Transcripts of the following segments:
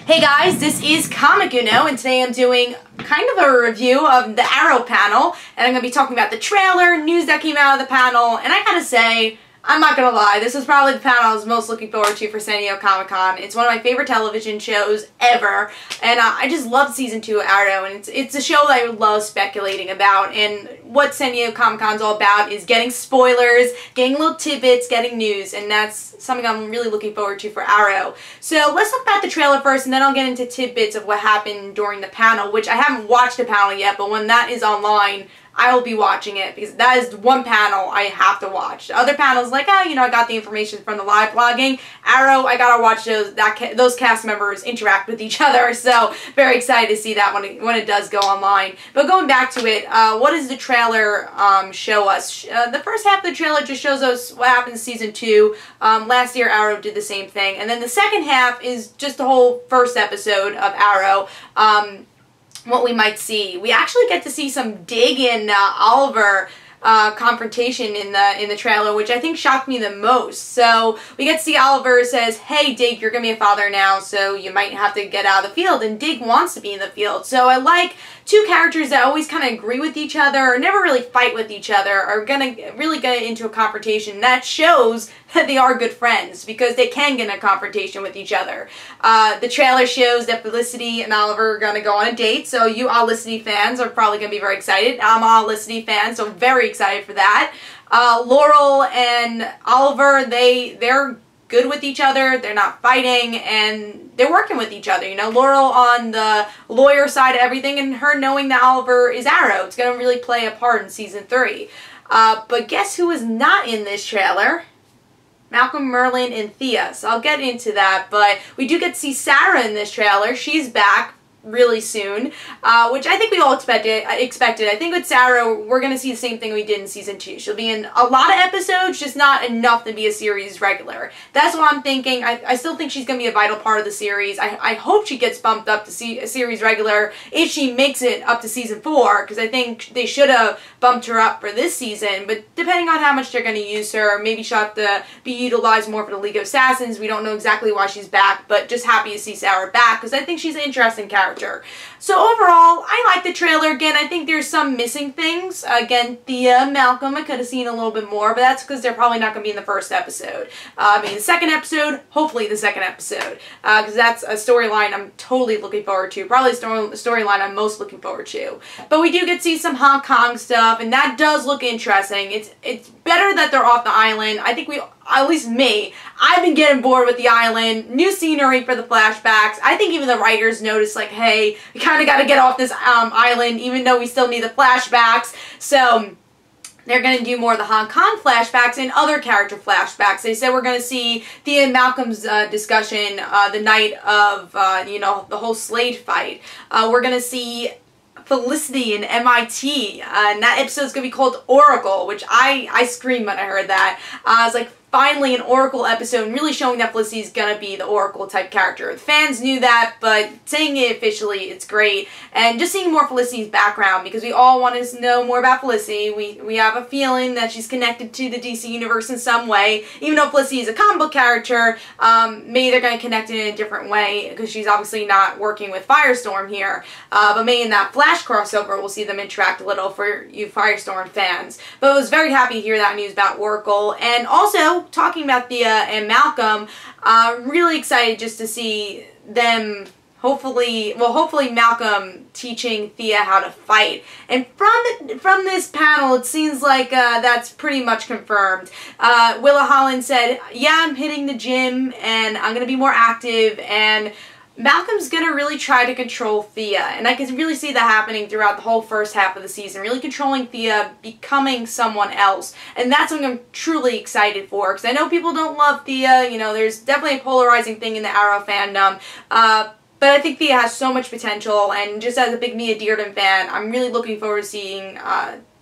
Hey guys, this is Comic Uno, and today I'm doing kind of a review of the Arrow panel, and I'm going to be talking about the trailer, news that came out of the panel, and I gotta say, I'm not gonna lie, this was probably the panel I was most looking forward to for San Diego Comic-Con. It's one of my favorite television shows ever, and I just love Season 2 of Arrow, and it's a show that I love speculating about, and what San Diego Comic-Con is all about is getting spoilers, getting little tidbits, getting news, and that's something I'm really looking forward to for Arrow. So let's talk about the trailer first, and then I'll get into tidbits of what happened during the panel, which I haven't watched the panel yet, but when that is online, I will be watching it, because that is one panel I have to watch. The other panels, like, I got the information from the live blogging. Arrow, I gotta watch those cast members interact with each other, so very excited to see that when it does go online. But going back to it, what does the trailer show us? The first half of the trailer just shows us what happened in Season 2. Last year, Arrow did the same thing. And then the second half is just the whole first episode of Arrow. What we might see. We actually get to see some Dig and Oliver confrontation in the trailer, which I think shocked me the most. So we get to see Oliver says, "Hey Dig, you're gonna be a father now, so you might have to get out of the field," and Dig wants to be in the field. So I like two characters that always kind of agree with each other, or never really fight with each other, are gonna really get into a confrontation. That shows that they are good friends, because they can get in a confrontation with each other. The trailer shows that Felicity and Oliver are gonna go on a date, so you Olicity fans are probably gonna be very excited. I'm an Olicity fan, so very excited for that. Laurel and Oliver, they're good with each other, they're not fighting, and they're working with each other. Laurel on the lawyer side of everything, and her knowing that Oliver is Arrow. It's going to really play a part in Season 3. But guess who is not in this trailer? Malcolm, Merlin, and Thea. So I'll get into that, but we do get to see Sarah in this trailer. She's back really soon, which I think we all expected. I think with Sarah, we're going to see the same thing we did in Season 2. She'll be in a lot of episodes, just not enough to be a series regular. That's what I'm thinking. I still think she's going to be a vital part of the series. I hope she gets bumped up to see a series regular if she makes it up to Season 4, because I think they should have bumped her up for this season, but depending on how much they're going to use her, maybe she'll have to be utilized more for the League of Assassins. We don't know exactly why she's back, but just happy to see Sarah back, because I think she's an interesting character. So overall, I like the trailer. Again, I think there's some missing things. Again, Thea, Malcolm, I could have seen a little bit more, but that's because they're probably not going to be in the first episode. The second episode, hopefully the second episode, because that's a storyline I'm totally looking forward to. Probably the storyline I'm most looking forward to. But we do get to see some Hong Kong stuff, and that does look interesting. It's better that they're off the island. I think at least me, I've been getting bored with the island. New scenery for the flashbacks. I think even the writers noticed, like, hey, we kind of got to get off this island, even though we still need the flashbacks. So they're going to do more of the Hong Kong flashbacks and other character flashbacks. They said we're going to see Thea and Malcolm's discussion the night of, the whole Slade fight. We're going to see Felicity and MIT, and that episode's gonna be called Oracle, which I screamed when I heard that. I was like, finally an Oracle episode, and really showing that Felicity's gonna be the Oracle type character. The fans knew that, but saying it officially, it's great. And just seeing more Felicity's background, because we all want to know more about Felicity. We have a feeling that she's connected to the DC Universe in some way. Even though Felicity is a comic book character, maybe they're going to connect it in a different way, because she's obviously not working with Firestorm here. But maybe in that Flash crossover, we'll see them interact a little for you Firestorm fans. But I was very happy to hear that news about Oracle. And also, talking about Thea and Malcolm, really excited just to see them hopefully Malcolm teaching Thea how to fight. And from this panel, it seems like that's pretty much confirmed. Willa Holland said, yeah, I'm hitting the gym, and I'm going to be more active, and Malcolm's going to really try to control Thea, and I can really see that happening throughout the whole first half of the season, really controlling Thea, becoming someone else, and that's what I'm truly excited for, because I know people don't love Thea. There's definitely a polarizing thing in the Arrow fandom, but I think Thea has so much potential, and just as a big Mia Dearden fan, I'm really looking forward to seeing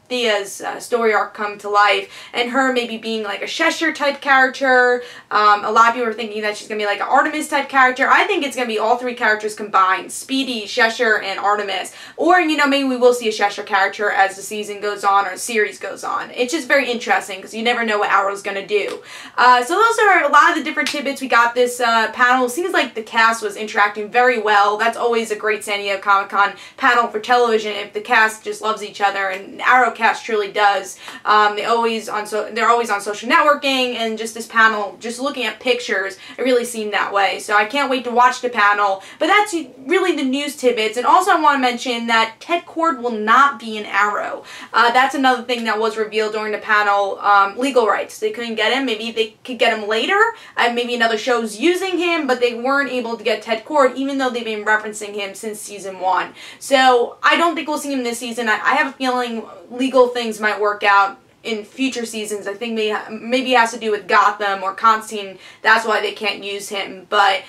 Thea's story arc come to life, and her maybe being like a Cheshire type character. A lot of people are thinking that she's going to be like an Artemis type character. I think it's going to be all three characters combined, Speedy, Cheshire, and Artemis. Or, you know, maybe we will see a Cheshire character as the season goes on or the series goes on. It's just very interesting because you never know what Arrow's going to do. So those are a lot of the different tidbits we got this panel. Seems like the cast was interacting very well. That's always a great San Diego Comic-Con panel for television if the cast just loves each other, and Arrow cast truly does. They're always on social networking, and just this panel, just looking at pictures, it really seemed that way. So I can't wait to watch the panel. But that's really the news tidbits. And also I want to mention that Ted Kord will not be in Arrow. That's another thing that was revealed during the panel. Legal rights. They couldn't get him. Maybe they could get him later. Maybe another show's using him, but they weren't able to get Ted Kord, even though they've been referencing him since season 1. So I don't think we'll see him this season. I have a feeling legal things might work out in future seasons. I think maybe it has to do with Gotham or Constantine. That's why they can't use him. But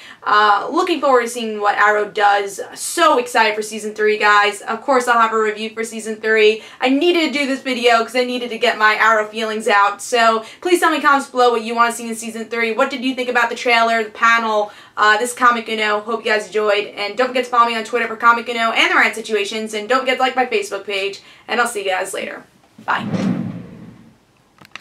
looking forward to seeing what Arrow does. So excited for season 3, guys. Of course, I'll have a review for season 3. I needed to do this video because I needed to get my Arrow feelings out. So please tell me in the comments below what you want to see in season 3. What did you think about the trailer, the panel, this Comic Uno? Hope you guys enjoyed. And don't forget to follow me on Twitter for Comic Uno and the Rant Situations. And don't forget to like my Facebook page. And I'll see you guys later. Bye.